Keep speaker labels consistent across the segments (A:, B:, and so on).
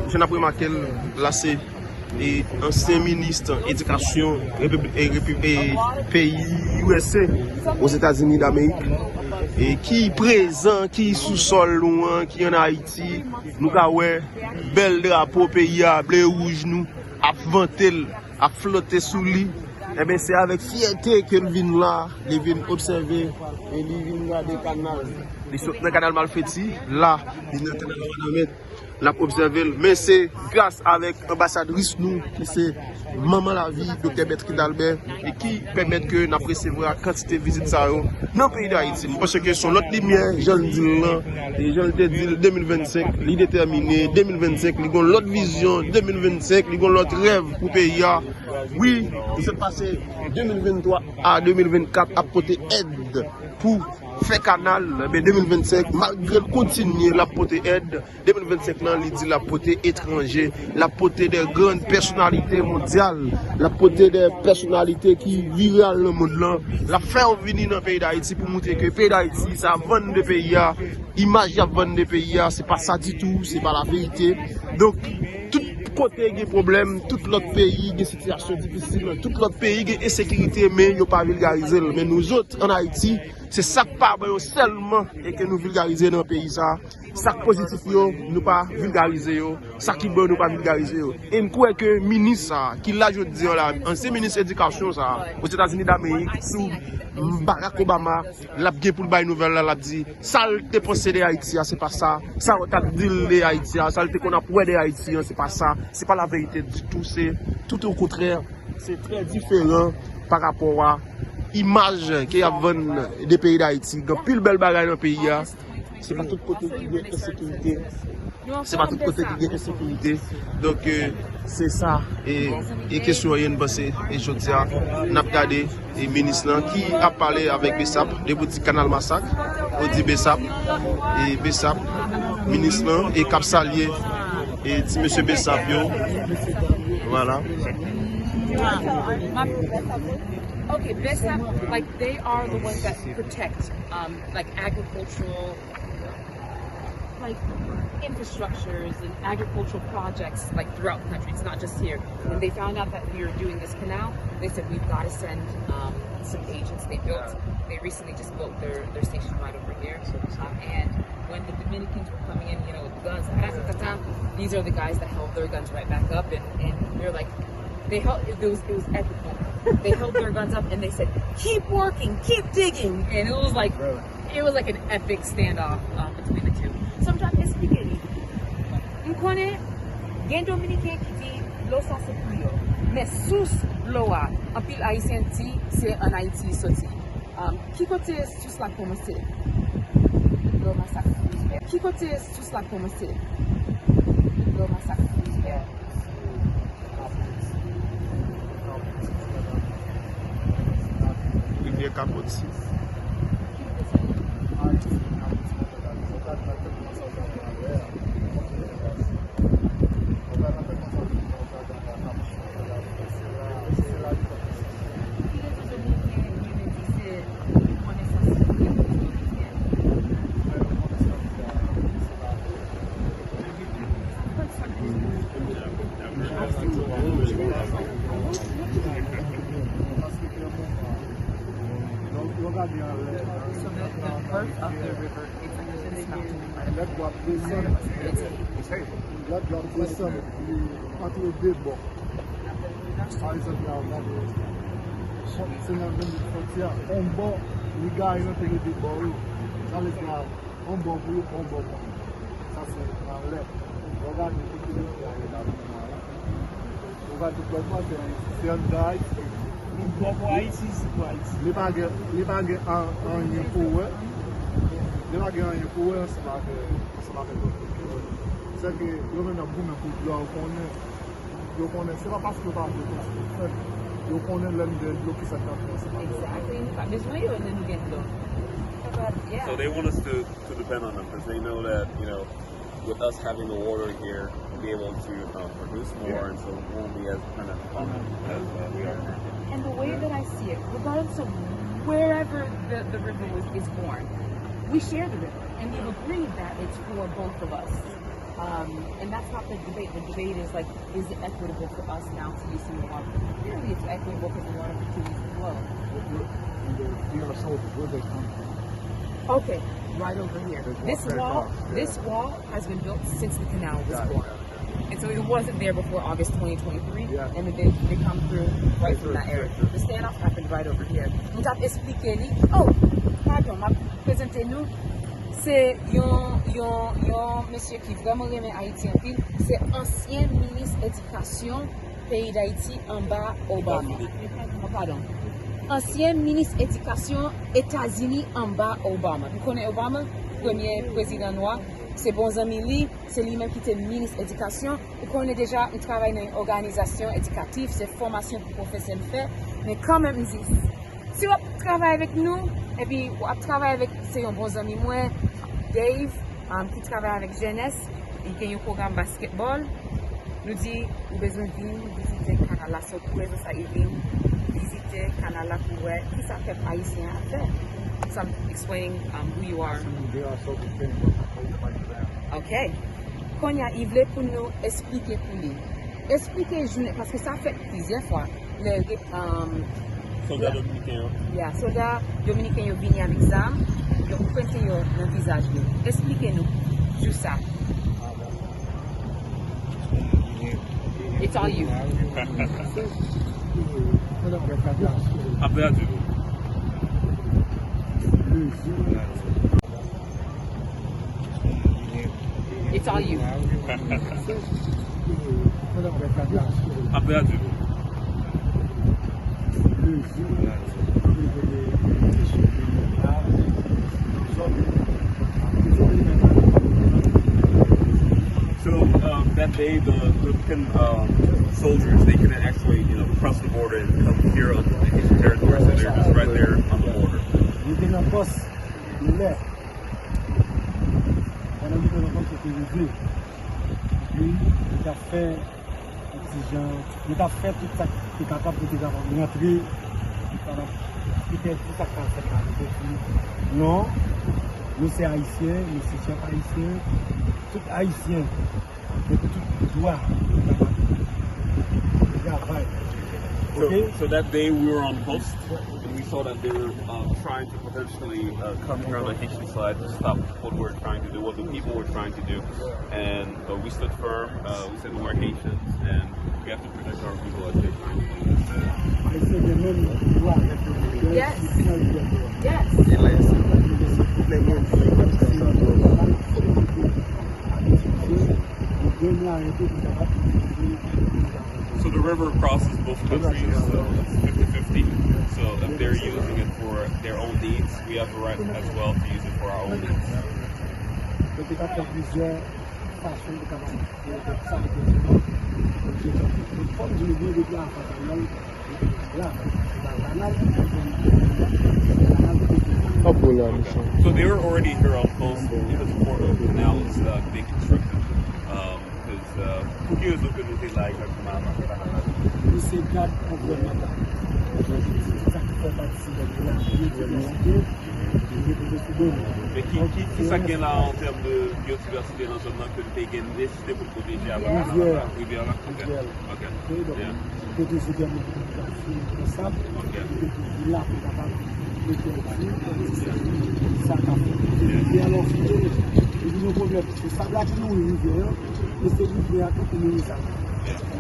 A: Je n'ai pas remarqué là, c'est ancien ministre éducation pays USA aux États-Unis d'Amérique et qui présent, qui sous-sol loin, qui en Haïti, nous avons bel drapeau pays à bleu rouge nous à vanter, à flotter sous lui. Eh bien, c'est avec fierté que nous venons là, nous venons observer et nous venons regarder le canal. Nous sommes dans le canal Malfetti, là, nous sommes dans le canal Wanament Lan observer. Mais c'est grâce avec l'ambassadrice nous, qui c'est Manman Lavi, Dr. Bertrand d'Albert, et qui permet que nous recevoir la quantité de visites dans le pays d'Haïti. Parce que sur l'autre lumière, je le dis là, et je le dis 2025, il est déterminé, 2025, il y a l'autre vision, 2025, il y a l'autre rêve pour le pays. Oui, il s'est passé 2023 à 2024 à porter aide pour faire canal. Mais 2025, malgré continuer la porter aide, 2025 là, il dit la porter étranger, la porter des grandes personnalités mondiales, la porter des personnalités qui vivent dans le monde là, la faire venir dans le pays d'Haïti pour montrer que le pays d'Haïti, ça vend de pays, image à vendre de pays, c'est pas ça du tout, c'est pas la vérité. Donc, tout côté il y a des problèmes, tout l'autre pays il y a des situations difficiles, tout l'autre pays il y a des insécurités, mais il n'y a pas vulgarisé. Mais nous autres en Haïti, c'est ça que pas seulement et que nous vulgariser dans le pays ça. Ça positif nous pas vulgariser, ça qui bon nous pas vulgariser. Et nous croyons que le ministre qui l'a je dis là, ancien ministre de l'éducation ça aux États-Unis d'Amérique sous Barack Obama, l'a bien pour le bail nouvelle là, l'a dit ça le dépensé de Haïti, c'est pas ça. Ça on t'a dit de Haïti, ça le qu'on a pour aider Haïti, c'est pas ça. C'est pas la vérité du tout, c'est tout au contraire, c'est très différent par rapport à l'image qu'il y a des pays d'Haïti. Donc, plus belle bagaille dans le pays, c'est pas tout côté qui y a insécurité. C'est pas tout côté qui y a insécurité. Donc, c'est ça. Et question rien passé. Et je dis, on a regardé le ministre qui a parlé avec Bessap, des petits canal massacre. On dit Bessap. Et Bessap, ministre et Cap Salier. Et dit monsieur Bessap, voilà.
B: Okay, Bessap, like they are the ones that protect, like agricultural, like infrastructures and agricultural projects, like throughout the country. It's not just here. When they found out that we were doing this canal, they said we've got to send some agents. They recently just built their station right over here. And when the Dominicans were coming in, you know, with guns, these are the guys that held their guns right back up, and they're like, it was ethical. They held their guns up and they said, "Keep working, keep digging," and it was like an epic standoff between the two. Sometimes it's spaghetti. You connais? Gen Dominicain qui dit l'eau sans secours, mais sous l'eau en pile haïtien dit c'est en Haïti sorti. Qui côté sous la commencé? L'eau massacre. Qui côté sous la commencé? L'eau massacre.
A: Capote.
B: So the birth of the river is in this mountain.
C: Les bagues en yon power, les bagues en yon power, c'est pas c'est que yo même pour pour connaît c'est pas parce que pas yo connaît l'homme de l'eau qui s'attend.
B: Exactly. There's real and then you get low. Yeah.
D: So they want us to depend on them because they know that, you know, with us having the water here, we'll be able to produce more, and so we won't be as kind of common as we are currently.
B: And the way that I see it, regardless of wherever the river is born, we share the river, and we've agreed that it's for both of us. And that's not the debate. The debate is like, is it equitable for us now to use some of our? Clearly, it's equitable because the water continues to flow.
C: And the soldiers, where they come from?
B: Okay, right over here. This wall has been built since the canal was formed. And so it wasn't there before August 2023, and then they come through right from that area. The standoff happened right over here. Nous avons expliqué, pardon, m'a présenté nous, c'est yon monsieur qui vraiment aime Haïti en pile, c'est ancien ministre éducation pays d'Haïti en bas Obama. Pardon. Ancien ministre éducation États-Unis en bas Obama. Vous connaissez Obama, premier président noir? C'est bon ami, c'est lui-même qui était ministre d'éducation. Il connaît déjà, il travaille dans une organisation éducative, c'est formation pour professionnels faire. Mais quand même, si vous travaillez avec nous, et puis vous travaillez avec, c'est un bon ami moi, Dave, qui travaille avec jeunesse, il y a un programme basketball. Nous dit, vous avez besoin de visiter le canal là, surprise, ça y vient, visiter le canal là pour voir qui ça fait haïtien à faire. So I'm explaining who you are. Ok. Konya, il voulait pour nous expliquer pour lui. Expliquer, parce que ça fait plusieurs fois.
D: Soldat dominicain.
B: Yeah, soldat dominicain, ils viennent avec ça. Ils ont pointé le visage. Expliquez-nous. Juste ça. It's all you.
D: Après, à
B: It's all you.
D: Après, à So that day, the soldiers, they couldn't actually, cross the border and come here on the Haitian territory, so they're just right there on the border.
C: Il a fait tout ça qui est capable de montrer, non, nous c'est haïtien, nous c'est haïtien, tout haïtien, tout doit travailler.
D: So that day we were on post and we saw that they were trying to potentially come here on the Haitian side to stop what we're trying to do, what the people were trying to do. And we stood firm, we said we're Haitians and we have to protect our people as they're trying to do this.
B: Yes. Yes.
D: So the river crosses both countries, so it's 50-50. So if they're using it for their own needs, we have the right as well to use it for our own needs. So they were already here on post because the port of the canal is being constructed. Porque eles não querem ter lá e vai tomar mais qui ça gagne là en termes de biodiversité dans ce moment que le pays gagne nécessité pour protéger avant la rivière là?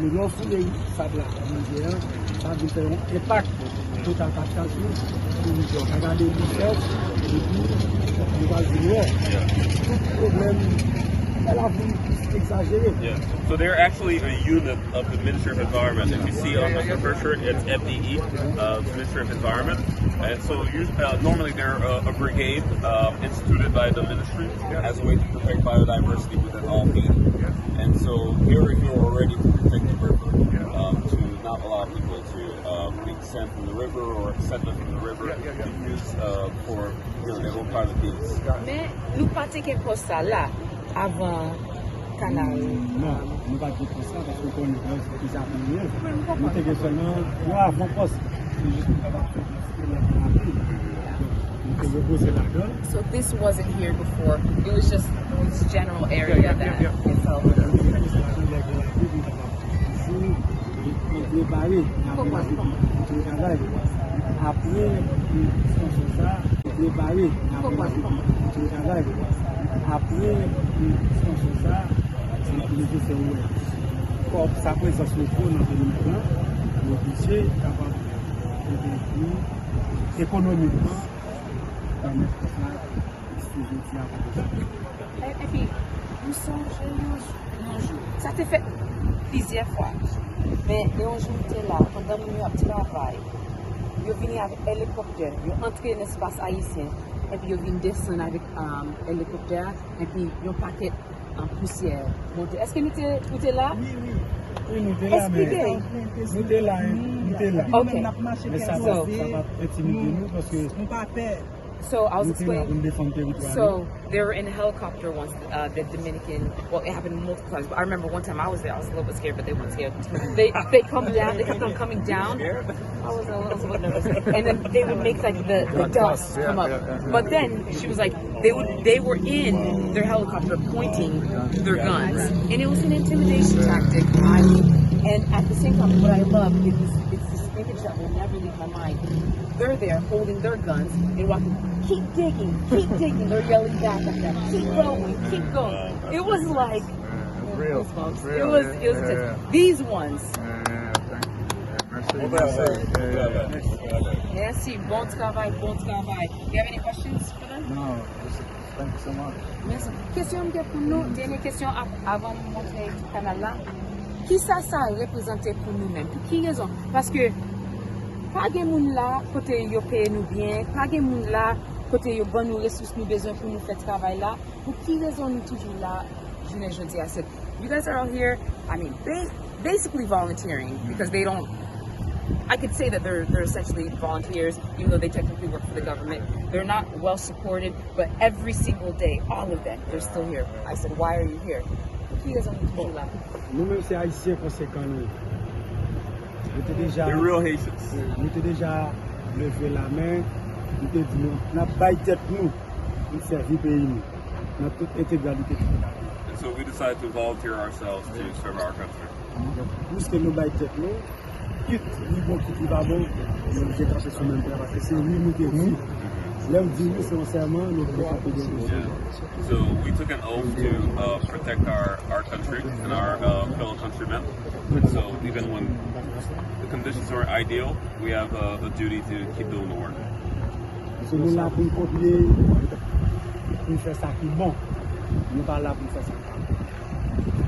C: Le nord sous les sables ça a différents impacts total captage regardez le chef et puis on va jouer tout problème elle a voulu exagérer.
D: Yeah. So they're actually a unit of the Ministry of Environment. If you see on the first shirt, it's MDE, the Ministry of Environment. And so normally they're a brigade instituted by the ministry as a way to protect biodiversity within all Haiti. And so we're here already to protect the river, to not allow people to be sent from the river or send them from the river to use for their own private needs.
B: Mais nous pas que pour ça là avant canal.
C: Non, nous pas dire pour ça parce que qu'on est déjà venu. Nous t'es seulement avant poste. C'est juste pour avoir fait
B: So this wasn't here before. It was just this general area that it fell under.
C: Sa présence locale dans le pays, le budget est capable de devenir économiquement dans notre
B: Et puis, nous sommes un jour. Ça te fait plusieurs fois. Mais un jour, tu es là, pendant que nous avons travaillé, vous venez avec hélicoptère, vous entrez dans l'espace haïtien, et puis vous venez descendre avec hélicoptère, et puis vous paquet en poussière. Est-ce que nous étions là?
C: Oui, nous étions là, mais nous étions là.
B: Ok.
C: Mais ça va intimider nous parce que nous pas peur.
B: So I was explaining. So they were in a helicopter once. The Dominican. Well, it happened multiple times. But I remember one time I was there. I was a little bit scared, but they weren't scared. They come down. They kept on coming down. I was a little bit nervous. And then they would make like the dust come up. But then she was like, they were in their helicopter pointing their guns, and it was an intimidation tactic. I mean, and at the same time, what I love is it's this image that will never leave my mind. They're there holding their guns and walking. Keep digging, they're yelling back at them. Keep going, keep going. It was like, it was intense. These ones. Merci, bon travail. Do you have any questions for them?
C: No, thank you so much.
B: Merci. Question pour nous, dernière question avant de montrer le canal là. Qui ça représente pour nous-mêmes? Pour qui raison? Parce que pas de monde là, côté yo paye nous bien, pas de monde là, côté yo bon nous ressources nous besoin pour nous faire travail là. Pour qui raison nous toujours là? Je dis, I said, you guys are out here, I mean, basically volunteering because they don't. I could say that they're essentially volunteers, even though they technically work for the government. They're not well supported, but every single day, all of them, they're still here. I said, why are you here? Qui raison nous toujours là?
C: Nous-mêmes, c'est haïtiens conséquents.
D: They're real Haitians.
C: Nous avons déjà levé la main, nous avons dit, nous avons baillé tête nous, nous servir le pays, nous avons toute intégralité.
D: And so we decided to volunteer ourselves to serve our country.
C: Plus que nous baillons tête nous, quitte niveau qui va bon, nous avons caché sur le même terrain, parce que c'est lui qui est nous. Là, on dit, c'est un serment, nous devons faire des choses.
D: So we took an oath to protect our country and our fellow countrymen. So even when the conditions aren't ideal, we have a duty to keep doing the work.
C: So nous là pour copier, pour faire ça qui est bon. Nous pas là pour faire ça.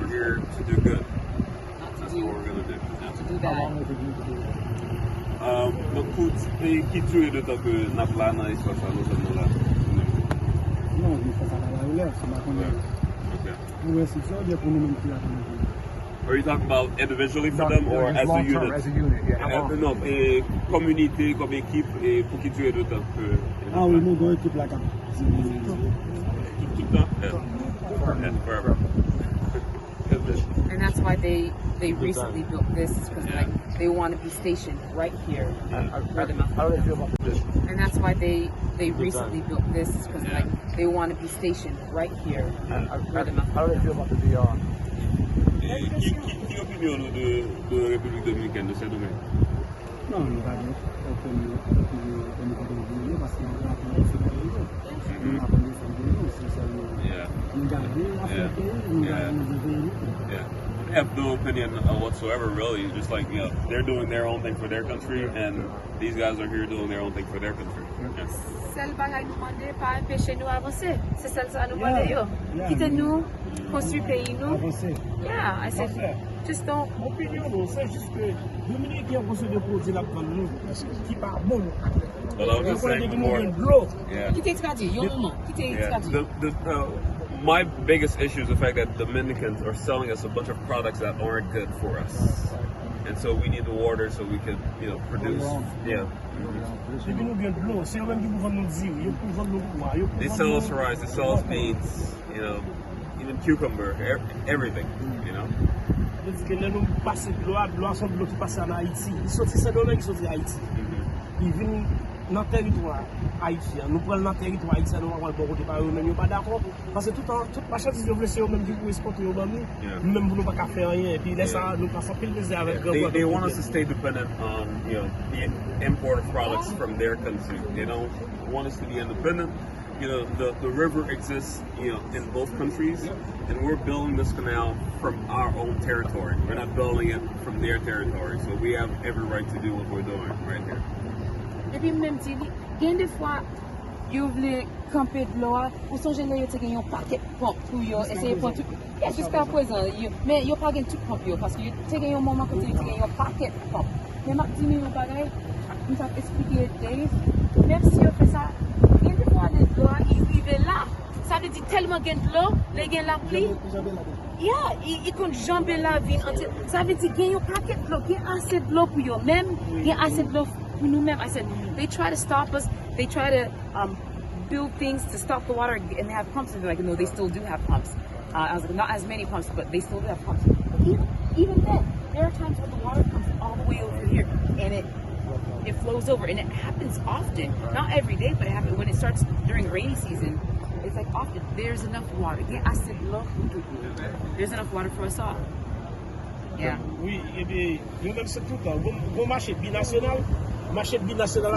D: We're here to do good. That's what we're going to do.
B: To do that.
D: Donc, qui tue de temps que nous avons là dans l'espace, nous sommes là?
C: Non, nous faisons ça dans la relève, c'est ma connaissance.
D: Okay.
C: Pour l'institution, il y a pour nous-mêmes qui la connaissons.
D: Are you talking about individually for them or as a unit?
E: As a unit, yeah.
D: Non, communauté, comme équipe, et pour qui tu es de temps que...
C: Ah oui, nous avons équipe là quand
D: Tout le temps? Yeah, forever.
B: And that's why they recently built this, because like they want to be stationed right here where the
E: How do they feel about the position?
B: And that's why they recently built this, because like they want to be stationed right here where the
E: How do they feel about the VR?
D: Qui opinion de la République dominicaine de ce domaine?
C: Non, nous n'avons aucune opinion parce qu'on a appris ce pays. On a appris ce pays, c'est ça. Nous gardons la fierté, nous gardons le pays.
D: Yeah. I have no opinion whatsoever, really. Just like, you know, they're doing their own thing for their country, and these guys are here doing their own thing for their country. Yeah.
B: Celle bagaille nous demander pas empêcher nous avancer. C'est celle ça nous demander yo. Quittez nous, construire pays nous.
C: Avancer.
B: Yeah, I said just don't.
C: Mon opinion, c'est juste que Dominique qui a construit des produits là pour nous, qui pas bon.
D: But I was just saying before, yeah.
B: Qui t'explique yo moment? Qui t'explique?
D: My biggest issue is the fact that Dominicans are selling us a bunch of products that aren't good for us. And so we need the water so we can, you know, produce. Yeah. They sell us rice, they sell us beans, you know, even cucumber, everything, you know.
C: dans le territoire haïtien, nous prenons dans le territoire haïtien, nous allons le côté par eux-mêmes, nous pas d'accord. Parce que toute marchandise, nous voulons même du coup exporter au Bami, nous-mêmes, nous ne pouvons pas faire rien. Et puis, là, ça, nous passons plus de plaisir avec
D: They want us to stay dependent on, the import of products from their country. They don't want us to be independent. The river exists, in both countries, and we're building this canal from our own territory. We're not building it from their territory, so we have every right to do what we're doing right here.
B: Et puis même si, il y a des fois, vous voulez camper de l'eau, ou songez là, vous avez un paquet de pompes pour essayer de prendre tout. Jusqu'à présent, mais vous n'avez pas tout pompe, parce que vous avez un moment quand vous avez un paquet de pompes. Mais je dis, vous avez expliqué Dave, même si vous faites ça, il y a des fois, l'eau arrive là. Ça veut dire tellement de l'eau, les gens la pluie. Ils comptent jamber la vie. Ça veut dire qu'il y a un paquet de l'eau, qu'il y a assez de l'eau pour eux, même il y a assez de l'eau pour nous-mêmes. I said, they try to stop us, they try to build things to stop the water and they have pumps. And they're like, no, they still do have pumps. I was like, not as many pumps, but they still do have pumps. Even then, there are times when the water comes all the way over here and it flows over, and it happens often. Not every day, but it happens when it starts during rainy season. It's like often there's enough water. Yeah, I said, look, there's enough water for us all. Yeah.
C: Oui, et bien, nous-mêmes, c'est tout le temps. Bon marché binational,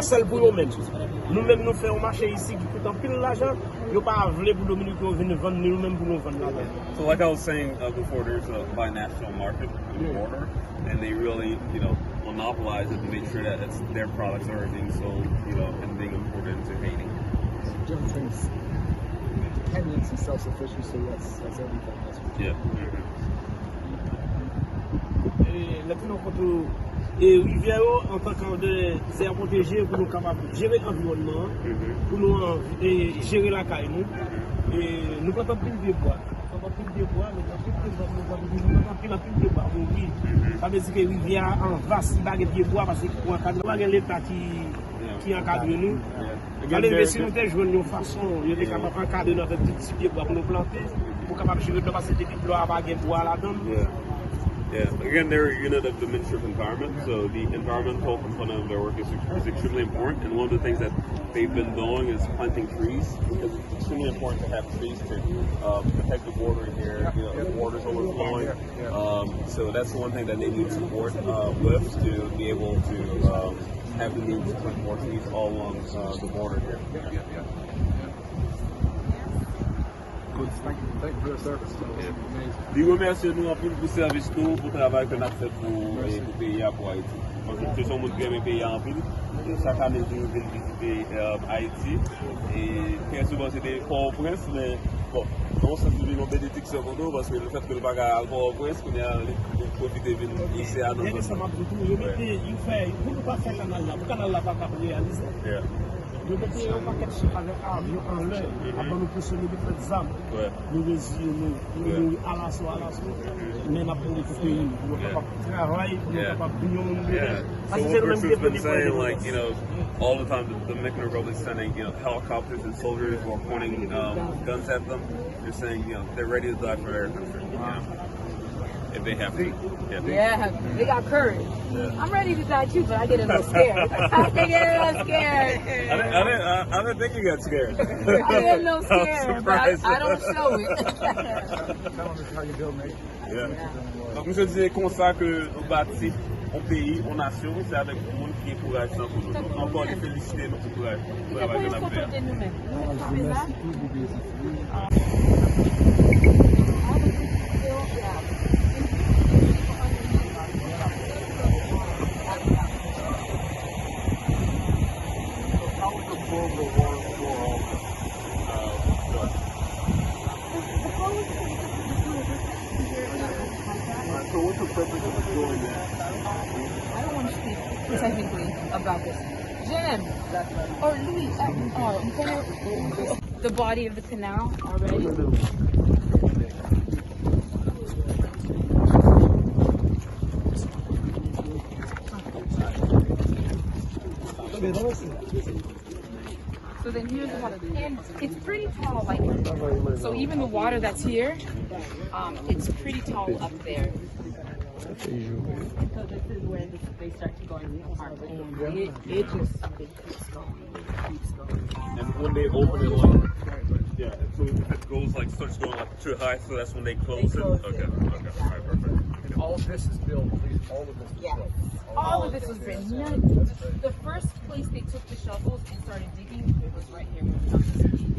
C: c'est pour nous-mêmes. Nous-mêmes, nous faisons un marché ici qui coûte un pile d'argent. Nous ne pas voulu pour Dominique venir vendre, nous-mêmes pour nous vendre là-bas.
D: So like I was saying before, there's a binational market in the border, and they really, monopolize it to make sure that their products are being sold, and being imported into Haiti.
E: Different things. Independence and self-sufficiency, that's everything.
D: Yeah.
C: Et rivière en tant que aires protégées pour nous capables de gérer l'environnement, pour nous gérer la caille. Et nous plantons plus de bois. Nous plantons plus de bois, oui. Ça veut dire que rivière en vaste baguette de bois parce que pour encadrer l'État qui encadre nous. Allez, si nous avons une façon, nous sommes capables d'encadrer notre petit pied pour nous planter, pour capable de gérer le passé depuis de bois à bois là-dedans.
D: Yeah, again, they're a unit of the Ministry of Environment, so the environmental component of their work is extremely important. And one of the things that they've been doing is planting trees, because it's extremely important to have trees to protect the border here. If water's overflowing, so that's one thing that they need support with to be able to have the means to plant more trees all along the border here.
E: Good. Thank you for your service.
D: Je remercie nous en plus pour le service pour le travail que nous avons fait pour le pays pour Haïti. Parce que nous sommes un pays en ville. Chaque année, nous venons visiter Haïti. Et très souvent, c'est des Port-au-Prince, mais bon, non, ça fait une bénédiction pour nous parce que le fait que le bagage à Port-au-Prince, qu'on a profité de venir ici à nous.
C: Il fait, vous ne pouvez pas faire le canal là, le canal là va pas réaliser. Nous mettons un paquet de chiffres avec avion en l'air, avant nous positionner des armes. Nous résilient, nous à la soie, mais nous avons pour pays. Nous ne pouvons pas travailler, nous ne pouvons pas venir.
D: So what Bruce has been saying, like, all the time, the Dominican Republic is sending, helicopters and soldiers who are pointing guns at them. They're saying, they're ready to die for their country. If they have to.
B: Yeah, they got courage. Yeah. I'm ready to die too, but I get a little scared. I get a little scared.
D: I didn't think you got scared.
B: I get a little scared, but I don't show it.
E: Tell us how you do, mate.
D: Yeah. Donc, je disais comme ça que nous bâtissons un pays, une nation, c'est avec le monde qui est courage sans pour nous. Donc, encore les féliciter notre courage.
B: So what's the purpose of doing that? I don't want to speak technically about this. Jen, or Louis, the body of the canal already. So then here's the water, and it's pretty tall, like, so even the water that's here, it's pretty tall up there. So this is where they start to go in our own. It just keeps going.
D: And when they open it, like, yeah, so if it goes like starts going like too high, so that's when they close it. Okay, all right, perfect.
E: And all of this is built, all of this is built.
B: All of this was written. The first place they took the shovels and started digging was right here where we found this key.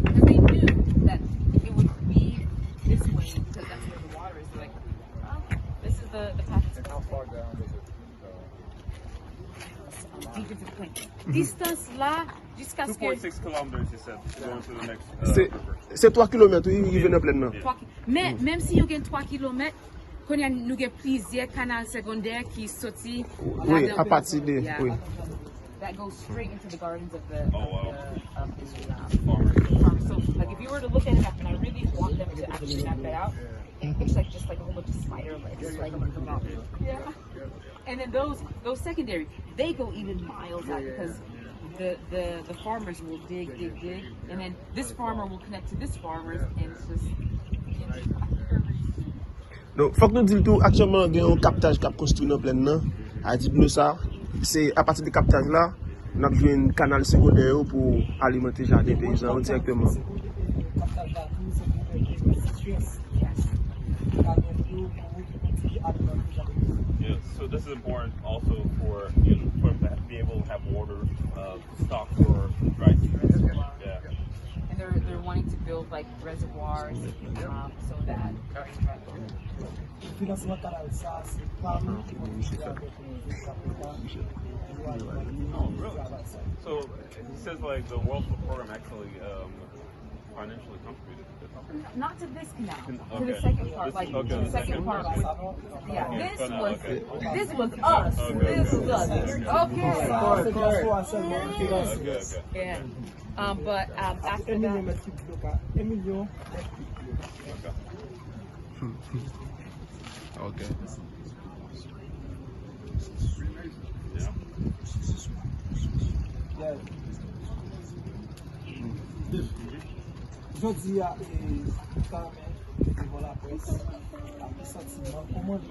B: Because they knew that it would be this way because that's where the water is. They're like, oh, this is the path.
E: And how far down does it
B: Deep into the plain. Distance là, jusqu'à ce que...
D: 2.6 kilometers, you said, going to the next river.
A: C'est 3 km, il vient en plein nan.
B: Mais même si vous avez 3 km, nous avons plusieurs canaux secondaires qui sortent.
A: Oui, à partir de... Oui.
B: That goes straight into the gardens of the
D: Farmers.
B: So, like, if you were to look at it, and I really want them to actually map it out, it looks like just like a whole bunch of spider legs, like come out. Yeah. And then those secondary, they go even miles out because the farmers will dig, and then this farmer will connect to this farmer, and it's just.
A: Donc, faut que nous disions tout, actuellement, il y a un captage qui a construit dans plein nan. A dit nous ça, c'est à partir du captage là, on a besoin d'un canal secondaire pour alimenter les jardins paysans directement.
D: Yeah, so this is important also for for them to be able to have water stock for dry season. Yeah.
B: And they're wanting to build like reservoirs so that.
D: So it says like the World Food Program actually financially contributed to this.
B: Not to this canal, to
D: Okay.
B: the second part, like
D: Okay.
B: the second part. Yeah,
D: Okay.
B: this
D: Canal,
B: was
D: okay.
B: this was us.
D: Okay.
B: This was us. Okay.
D: Okay.
B: Yeah. But after that.
A: Ok.
C: Je dis à devant la presse, à mes sentiments, comment je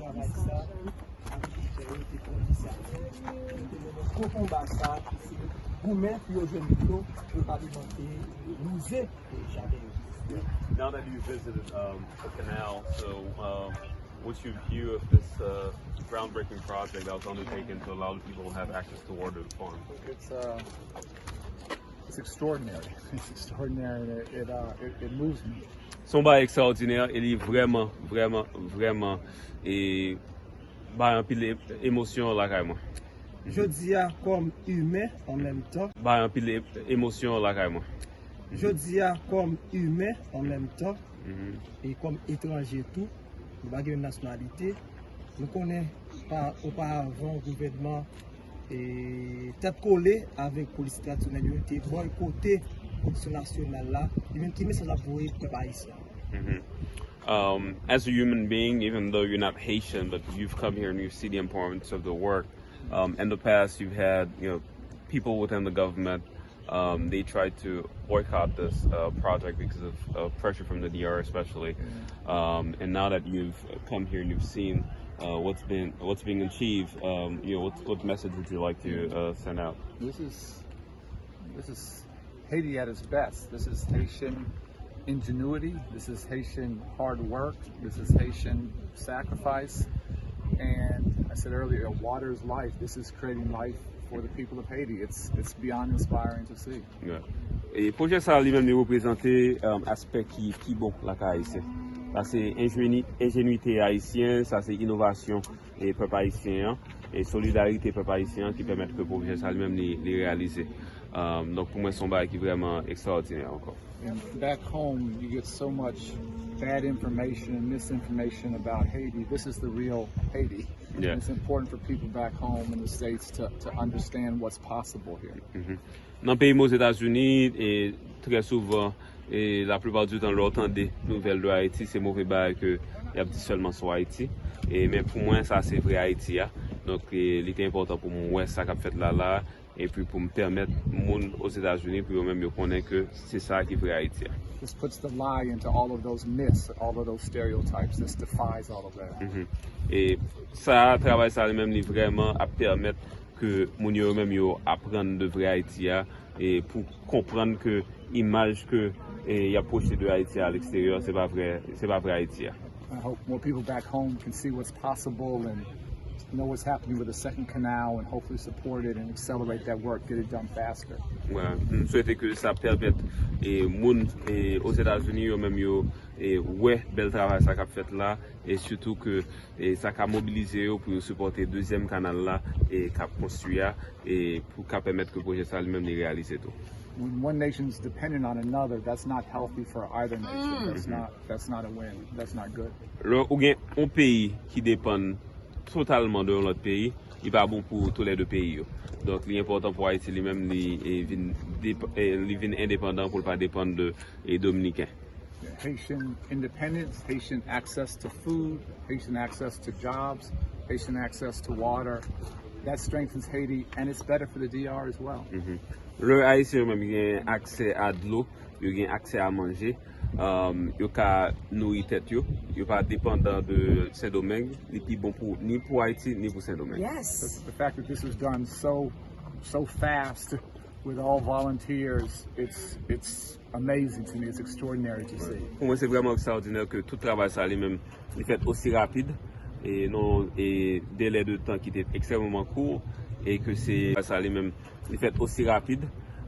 C: travaille ça, pour combattre ça, pour mettre les jeunes pour alimenter, nous aider jamais.
D: Now that you visited the canal, so what's your view of this groundbreaking project that was undertaken to allow people to have access to water to farm?
E: It's extraordinary. It's extraordinary, and it moves me.
D: Son bail extraordinaire, il est vraiment et bah un pile émotion là carrément.
C: Je dis à comme humain en même temps.
D: Bah un pile émotion là carrément.
C: Je dis à comme humain en même temps et comme étranger tout, nous avons une nationalité. Nous connaissons pas auparavant le gouvernement et tête collée avec la police traditionnelle, il était boycotté la police nationale là, il même qui met ça pour les peuple haïtien.
D: As a human being, even though you're not Haitian, but you've come here and you see the importance of the work. In the past, you've had people within the government. They tried to boycott this project because of pressure from the DR, especially. And now that you've come here and you've seen what's being achieved, what message would you like to send out?
E: This is Haiti at its best. This is Haitian ingenuity. This is Haitian hard work. This is Haitian sacrifice. And I said earlier, water is life. This is creating life for the people of Haiti. It's beyond inspiring to see.
D: Yeah. Et projet ça lui-même représenter aspect qui bon la haïtien. Ça c'est ingénuité haïtienne, ça c'est innovation et peuple haïtien et solidarité peuple haïtien qui permettent que le projet ça lui-même les réaliser. Donc pour moi c'est un bail qui est vraiment extraordinaire encore.
E: And back home, you get so much bad information and misinformation about Haiti. This is the real Haiti.
D: Yeah.
E: And it's important for people back home in the States to understand what's possible here.
D: Dans le pays aux États-Unis, et très souvent, et la plupart du temps, l'entend des nouvelles de Haïti, c'est mauvais bail que y a dit seulement sur Haïti. Et mais pour moi, ça c'est vrai Haïti. Donc, il était important pour moi ça qu'a fait là. Et puis pour me permettre aux États-Unis, pour eux-mêmes, de connaître que c'est ça qui est vrai Haïti.
E: This puts the lie into all of those myths, all of those stereotypes. This defies all of that.
D: Et ça, travail ça lui-même, li vraiment à permettre que moun yo même yo apprendre de vrai Haïti et pour comprendre que image que y a projeté de Haïti à l'extérieur, c'est pas vrai Haïti.
E: I hope more people back home can see what's possible and know what's happening with the second canal and hopefully support it and accelerate that work, get it done faster.
D: Ouais, je souhaite que ça permette moun aux États-Unis yo même yo ouais bel travail ça qu'a fait là et surtout que ça qu'a mobilisé pour supporter deuxième canal là et qu'a construit et pour qu'a permettre que le projet ça lui-même réaliser tout.
E: When one nation's dependent on another, that's not healthy for either nation. That's not a win. That's not good.
D: Ou gen un pays qui dépend totalement de l'autre pays, il pas bon pour tous les deux pays. Donc l'important pour Haïti lui-même il vient indépendant pour ne pas dépendre de Dominicains.
E: Haitian independence, Haitian access to food, Haitian access to jobs, Haitian access to water. That strengthens Haiti and it's better for the DR as well.
D: Le Haïtien même il a accès à de l'eau, il a accès à manger. Yo ka nourrir tête yo pas dépendant de Saint-Domingue, ni plus bon pour ni pour Haïti ni pour Saint-Domingue.
B: Yes.
E: The fact that this was done so fast with all volunteers, it's amazing to me. It's extraordinary to see.
D: Pour moi c'est vraiment extraordinaire que tout travail ça lui-même il fait aussi rapide et non et délai de temps qui était extrêmement court et que c'est ça lui-même il fait aussi rapide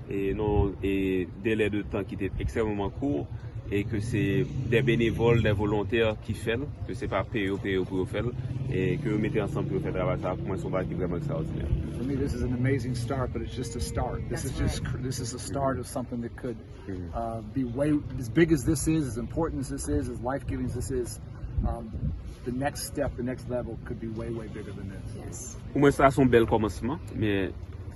D: et non et délai de temps qui était extrêmement court et que c'est des bénévoles, des volontaires qui font, que c'est pas payé pour faire et que vous mettez ensemble pour faire travail ça pour moi c'est vraiment extraordinaire.
E: For me, this is an amazing start, but it's just a start. This is a start of something that could be way as big as this is, as important as this is, as life-giving as this is. The next step, the next level could be way bigger than this.
B: Yes.
D: Pour moi ça c'est un bel commencement, mais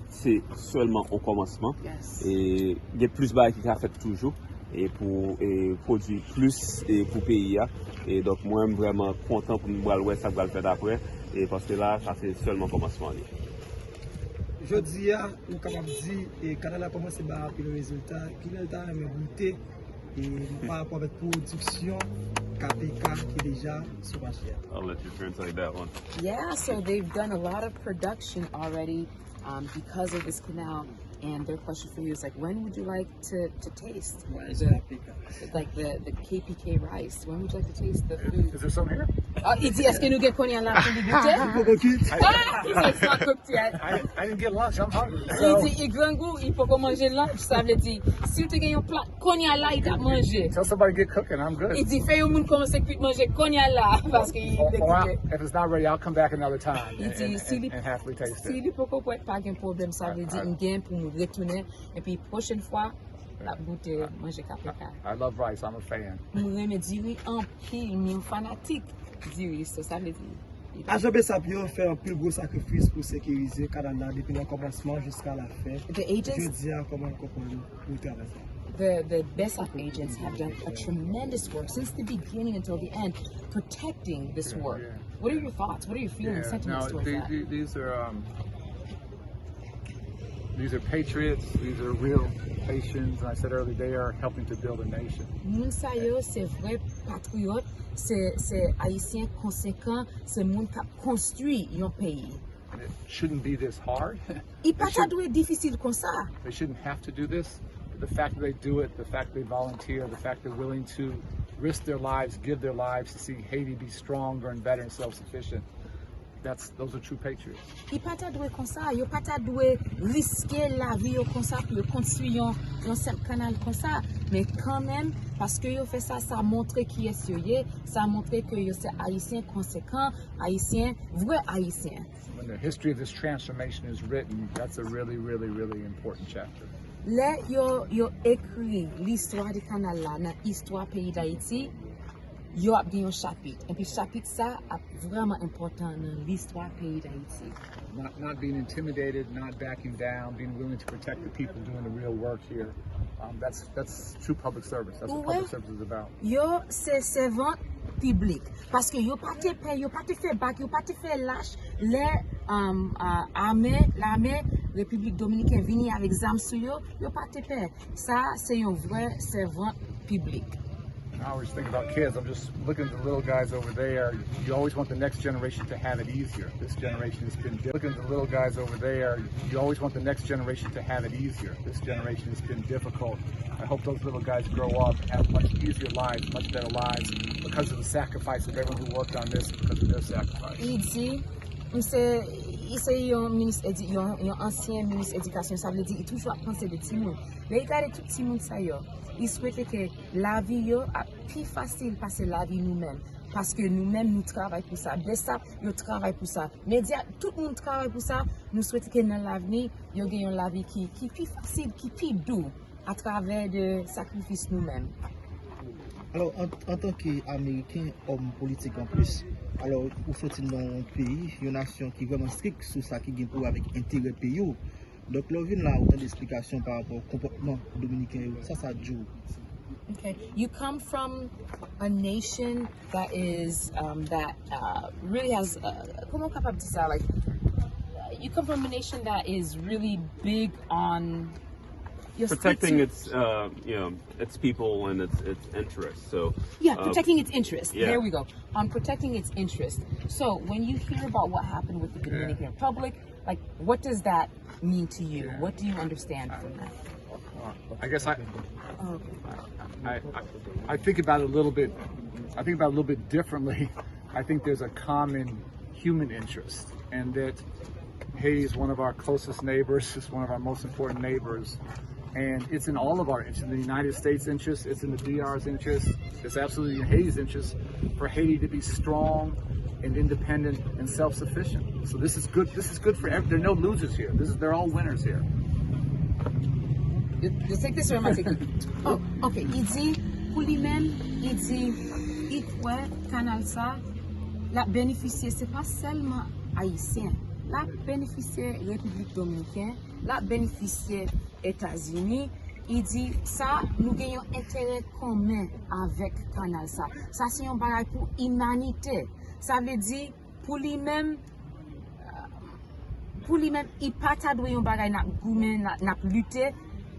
D: c'est seulement un commencement.
B: Yes.
D: Et il y a plus bas qui a fait toujours. Et pour produire plus et pour payer et donc moi je suis vraiment content pour nous voir ça va le faire d'après et parce que là ça c'est seulement commencement.
C: Je dis on capable dire et Canal a commencé par le résultat qui le temps me goûter et par rapport avec production KPK qui est déjà sur marché.
D: I'll let you translate that one.
B: Yeah, so they've done a lot of production already because of this canal. And their question for you is like, when would you like to taste like the KPK rice? When would you like to taste the food?
E: Is there some here?
B: Il dit, est-ce que nous gagnons konya là pour goûter? He said it's not cooked yet.
E: I didn't get lunch. I'm hungry.
B: Il dit, il grand goût, il faut qu'on mange lunch. Ça veut dire, si tu gagnes un plat konya là, il t'a mangé.
E: Tell somebody to get cooking. I'm good.
B: Il dit, fais au monde commencer à manger konya là parce qu'il
E: if it's not ready, I'll come back another time and happily taste it.
B: Si il peut pas de problème, ça veut dire un gain pour nous retourner et puis prochaine fois la goûter manger KPK.
E: I love rice. I'm a fan.
B: Nous aimons dire en pile, mais fanatique dire ça veut dire.
C: Agent Sapio fait un plus gros sacrifice pour sécuriser Canada depuis le commencement jusqu'à la fin.
B: The agents,
C: Je dis comment comprendre le travail.
B: the BESAP agents have done a tremendous work since the beginning until the end, protecting this work.
E: Yeah.
B: What are your thoughts? What are your feelings, sentiments towards that?
E: These are patriots. These are real Haitians. And I said earlier, they are helping to build a nation.
B: Moun sa yo, c'est vrai patriote, c'est haïtien conséquent, c'est moun qui construit yon pays.
E: And it shouldn't be this hard.
B: Il pas ta doué difficile comme ça.
E: They shouldn't have to do this. But the fact that they do it, the fact they volunteer, the fact they're willing to risk their lives, give their lives to see Haiti be stronger and better and self-sufficient. Those are true patriots.
B: Il pas ta doué comme ça, yo pas ta doué risquer la vie yo comme ça pour construire un simple canal comme ça, mais quand même parce que yo fait ça, ça montre qui est sérieux, ça montre que yo c'est haïtien conséquent, haïtien vrai haïtien.
E: When the history of this transformation is written, that's a really important chapter.
B: Là yo écrit l'histoire du canal là dans l'histoire pays d'Haïti. Yo ap gen yon chapitre. Et puis chapitre ça est vraiment important dans l'histoire pays d'Haïti.
E: Not being intimidated, not backing down, being willing to protect the people doing the real work here. That's true public service. That's what public service is about.
B: Yo c'est servant public parce que yo pas te paye, yo pas te fait bac, yo pas te fait lâche les l'armée République Dominicaine vini avec zam sur yo pas te paye. Ça c'est un vrai servant public.
E: I always think about kids. I'm just looking at the little guys over there. You always want the next generation to have it easier. This generation has been looking at the little guys over there. You always want the next generation to have it easier. This generation has been difficult. I hope those little guys grow up and have much easier lives, much better lives, because of the sacrifice of everyone who worked on this, because of their sacrifice.
B: C'est un ministre, un ancien ministre éducation, ça veut dire il toujours penser de tout le monde. Mais il regarde tout le monde ça yo. Il souhaite que la vie yo a plus facile passer la vie nous-mêmes parce que nous-mêmes nous travaillons pour ça. Dès ça, yo travaille pour ça. Média, tout le monde travaille pour ça. Nous souhaitons que dans l'avenir, yo gagne la vie qui plus facile, qui plus doux à travers de sacrifices nous-mêmes.
F: Alors, en tant qu'Américain, homme politique en plus, alors, vous sortir dans un pays, une nation qui est vraiment stricte sur ça, qui gagne pour avec intérêt pays. Donc, là, on a autant d'explications par rapport au comportement dominicain. Ça joue.
B: Okay, you come from a nation that is really has comment on capable de ça, like you come from a nation that is really big on
D: protecting its its people and its interests. So
B: protecting its interest.
D: Yeah.
B: There we go. On protecting its interest. So when you hear about what happened with the Dominican Republic, like what does that mean to you? What do you understand from that?
E: I guess I think about it a little bit. I think about it a little bit differently. I think there's a common human interest, and that Haiti is one of our closest neighbors. It's one of our most important neighbors. And it's in all of our interests, in the United States' interest, it's in the DR's interest, it's absolutely in Haiti's interest for Haiti to be strong and independent and self-sufficient. So this is good for everyone. There are no losers here. They're all winners here.
B: You take this or am I taking it? Oh, okay. Il dit, pour lui-même, il dit, il croit Canal ça, la bénéficier, c'est pas seulement haïtien. La bénéficier République Dominicaine, la bénéficier États-Unis, il dit ça, nous gagnons intérêt commun avec Canal ça. Ça c'est un bagage pour l'humanité. Ça veut dire pour lui-même, il pas ta doué un bagage n'a goumé, n'a lutter,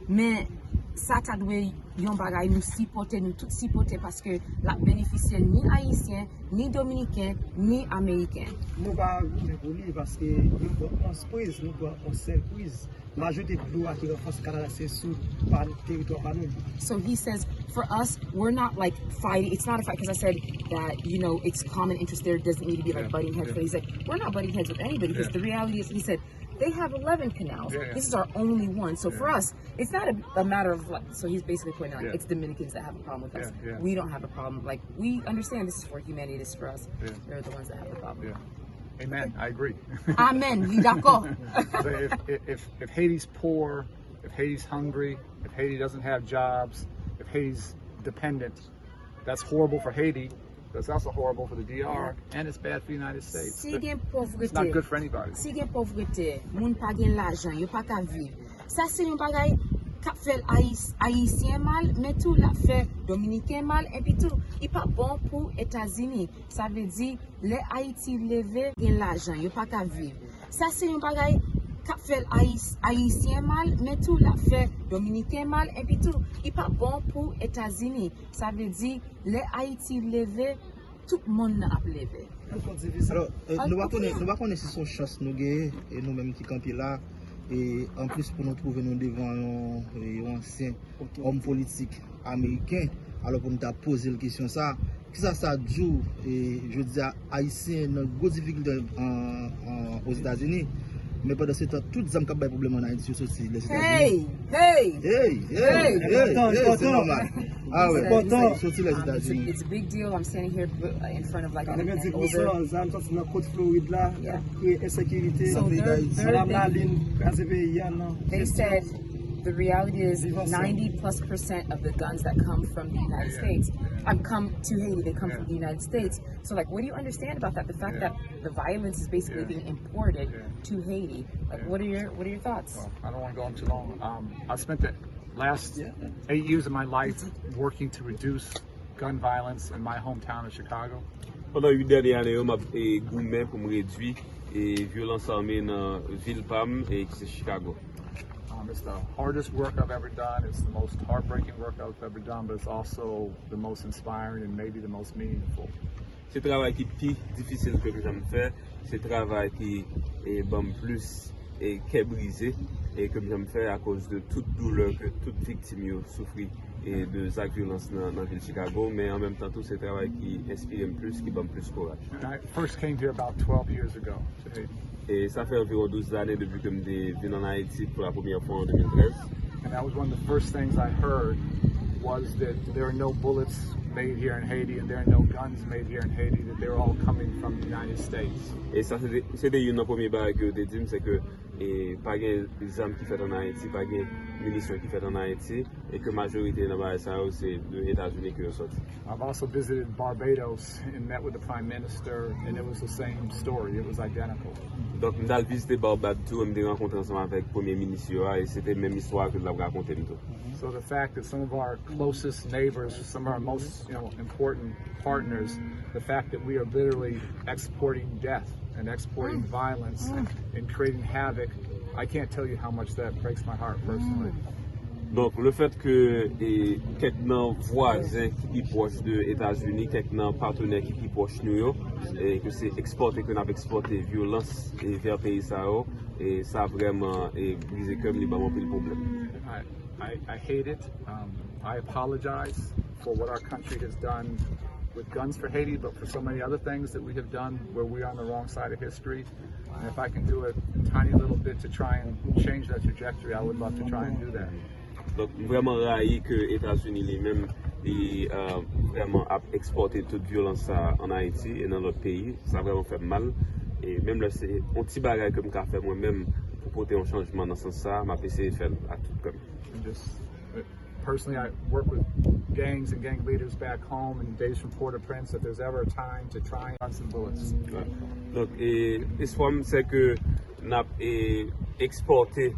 B: mais ça ta doué un bagage nous supporter, nous tous supporter parce que la bénéficier ni haïtien, ni dominicain, ni américain.
C: Nous pas goûter parce que nous on surprise, nous on surprise. Majorité de loi qui renforce Canada c'est sous par territoire par nous.
B: So he says, for us, we're not like fighting. It's not a fight because I said that it's common interest there. It doesn't need to be like butting heads. But he said we're not butting heads with anybody because the reality is, he said they have 11 canals. This is our only one. So for us, it's not a matter of like. So he's basically pointing out it's Dominicans that have a problem with us. We don't have a problem. Like we understand this is for humanity. This is for us. They're the ones that have a problem.
E: Amen. I agree.
B: Amen. Oui, d'accord.
E: So if Haiti's poor, if Haiti's hungry, if Haiti doesn't have jobs, if Haiti's dependent, that's horrible for Haiti. That's also horrible for the DR, and it's bad for the United States. It's not good for anybody.
B: Si gen pauvreté, moun pa gen l'argent, yo pa ka vivre. Ça c'est un bagay k'ap fait haïtien mal, mais tout l'a fait dominicain mal, et puis tout, il pas bon pour États-Unis. Ça veut dire les Haïti levé gen l'argent, yo pa ka vivre. Ça c'est un bagay k'ap fait haïtien mal, mais tout l'a fait dominicain mal, et puis tout, il pas bon pour États-Unis. Ça veut dire les Haïti levé, tout le monde a levé.
F: Alors, nous va connaître si son chance nous gagne et nous-mêmes qui campons là. Et en plus pour nous trouver nous devant un ancien homme politique américain, alors pour nous poser la question ça, qui ça joue et je veux dire haïtien dans grosse difficulté aux États-Unis, mais pendant ce temps tout les hommes qui ont des problèmes en Haïti sont aussi les États-Unis. C'est normal. Ah ouais, surtout les États-Unis.
B: It's a big deal. I'm standing here in front of like an older. They said the reality is 90+% of the guns that come from the United States come to Haiti. They come from the United States. So like, what do you understand about that? The fact that the violence is basically being imported to Haiti. Like, what are your thoughts?
E: Well, I don't want to go on too long. I spent the last 8 years of my life working to reduce gun violence in my hometown of Chicago.
D: Pendant 8 dernières années, on m'a gourmet pour me réduire et violence armée dans ville Pam et c'est Chicago.
E: It's the hardest work I've ever done. It's the most heartbreaking work I've ever done, but it's also the most inspiring and maybe the most meaningful.
G: C'est travail qui est plus difficile que j'aime faire. C'est travail qui est plus et qui est brisé et que j'aime faire à cause de toute douleur que toute victime souffre et de actes de violence dans la ville de Chicago, mais en même temps tout ce travail qui inspire plus, qui donne plus courage.
E: I first came here about 12 years ago to Haiti.
G: Et ça fait environ 12 années depuis que je suis venu en Haïti pour la première fois en 2013.
E: And that was one of the first things I heard was that there are no bullets made here in Haiti and there are no guns made here in Haiti, that they're all coming from the United States.
G: Et ça c'était une des premières barres que je dis, c'est que pas de armes qui fait en Haïti, pas de munitions qui fait en Haïti, et que la majorité de la ça c'est des États-Unis qui sont sortis.
E: I've also visited Barbados and met with the Prime Minister, and it was the same story. It was identical.
G: Donc, je suis visité Barbados, je me suis rencontré ensemble avec le Premier ministre et c'était la même histoire que je l'avais raconté.
E: So the fact that some of our closest neighbors, some of our most important partners, the fact that we are literally exporting death and exporting violence and creating havoc, I can't tell you how much that breaks my heart personally.
G: Donc, le fait que quelques voisins qui sont proches des États-Unis, quelques partenaires qui sont proches de nous, et que c'est exporté, qu'on a exporté violence vers le pays, et ça a vraiment brisé comme les ballons pour le problème.
E: I hate it. I apologize for what our country has done with guns for Haiti, but for so many other things that we have done where we are on the wrong side of history. And if I can do a tiny little bit to try and change that trajectory, I would love to try and do that.
G: Donc, vraiment raillé que les États-Unis lui-même vraiment a exporté toute violence en Haïti et dans d'autres pays. Ça a vraiment fait mal. Et même là, c'est un petit bagage que je fais fait moi-même pour porter un changement dans ce sens-là. Je essayé de faire à tout comme.
E: Personally, I work with gangs and gang leaders back home in days from Port-au-Prince. If there's ever a time to try and guns and bullets.
G: Donc, l'espoir, c'est que nous avons exporté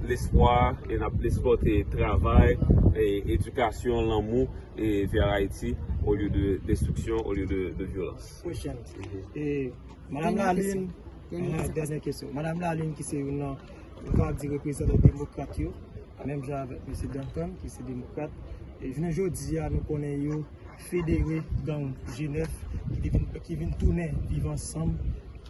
G: l'espoir et nous avons exporté travail, et éducation, l'amour vers Haïti au lieu de destruction, au lieu de violence.
F: Question. Madame Laline, dernière question. Madame Laline, qui c'est une représentante démocrate, même j'ai avec M. Danton, qui est démocrate. Et je ne dis à nous connaissons fédéré dans Genève, qui viennent tourner, vivre ensemble.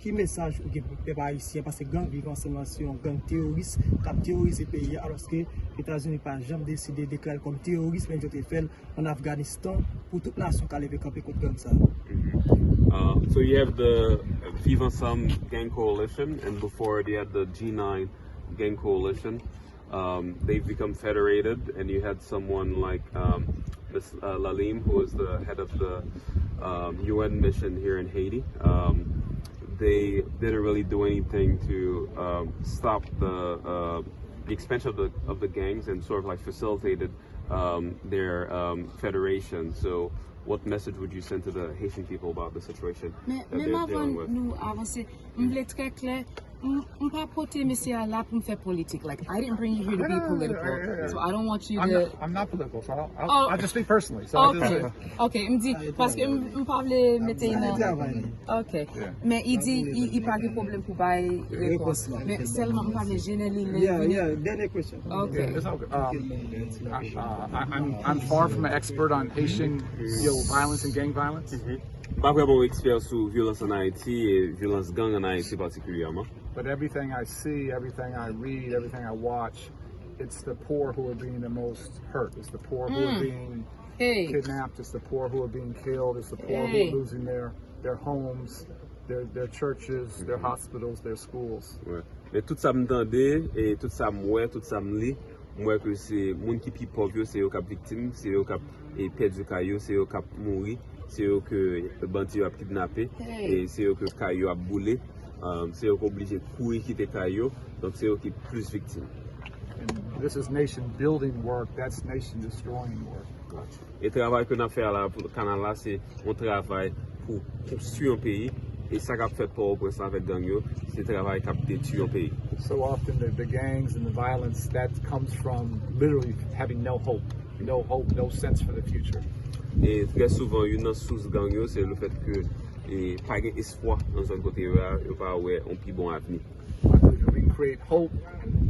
F: Quel message vous avez pour les Haïtiens? Parce que gang vivent ensemble, c'est un gang terroriste qui terrorise le pays, alors que les États-Unis n'ont jamais décidé de déclarer comme terroriste, mais ils ont fait en Afghanistan pour toute nation qui a levé camper contre gang ça.
G: So you have the Vive Ensemble gang coalition, and before they had the G9 gang coalition. They've become federated, and you had someone like Ms. Lalim, who is the head of the UN mission here in Haiti. They didn't really do anything to stop the expansion of the gangs and sort of like facilitated their federation. So what message would you send to the Haitian people about the situation that they're dealing with?
B: I'm not putting monsieur là pour faire politique. Like, I didn't bring you here to be political, so I don't want you to.
E: I'm not political, so I'll just speak personally. So
B: okay, me dit parce que me parle mettre okay, mais il dit il pas de problème pour bailler réponse, mais seulement me parle généralement.
F: Yeah, dernière question.
B: Okay.
E: I'm far from an expert on Haitian violence and gang violence.
G: Pas vraiment expert sur violence en Haïti et violence gang en Haïti particulièrement.
E: But everything I see, everything I read, everything I watch, it's the poor who are being the most hurt. It's the poor who are being kidnapped. It's the poor who are being killed. It's the poor who are losing their homes, their churches, their hospitals, their schools.
G: Ouais. Mais tout ça m'entendait et tout ça moi, tout ça me lit. Moi que c'est monde qui plus pauvre, c'est eux qui victime, c'est eux qui perdu caillou, c'est eux qui mourir, c'est eux que bandit a kidnappé et c'est eux que caillou a boulé. C'est eux qui obligé de courir quitter caillou, donc c'est eux qui plus victimes.
E: And this is nation building work. That's nation destroying work.
G: Et le travail que nous faisons là pour le canal là, c'est un travail pour construire un pays. Et ça qu'a fait pour avec gang yo, c'est le travail qui a détruit un pays.
E: So often the gangs and the violence that comes from literally having no hope, no sense for the future.
G: Et très souvent, une source gang yo, c'est le fait que pas d'espoir dans un côté là, il pas ouais un plus bon avenir.
E: We can create hope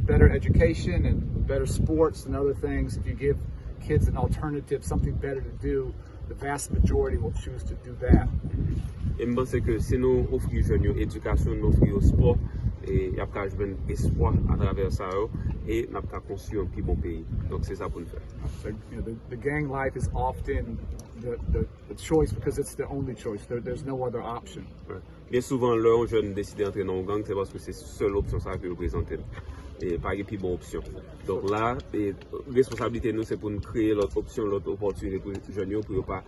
E: better education and better sports and other things, if you give kids an alternative, something better to do, the vast majority will choose to do that.
G: Et je pense que si nous offrons aux jeunes éducation, nous offrons au sport, et il y a un espoir à travers ça, et nous avons construit un plus bon pays. Donc c'est ça pour nous faire.
E: So, you know, the gang life is often the choice because it's the only choice. There's no other option.
G: Ouais. Bien souvent, là, un jeune décide d'entrer dans un gang, c'est parce que c'est la seule option ça que vous présentez. Et pas une plus bonne option. Donc là, la responsabilité nous, c'est pour nous créer l'autre option, l'autre opportunité pour les jeunes pour ne pas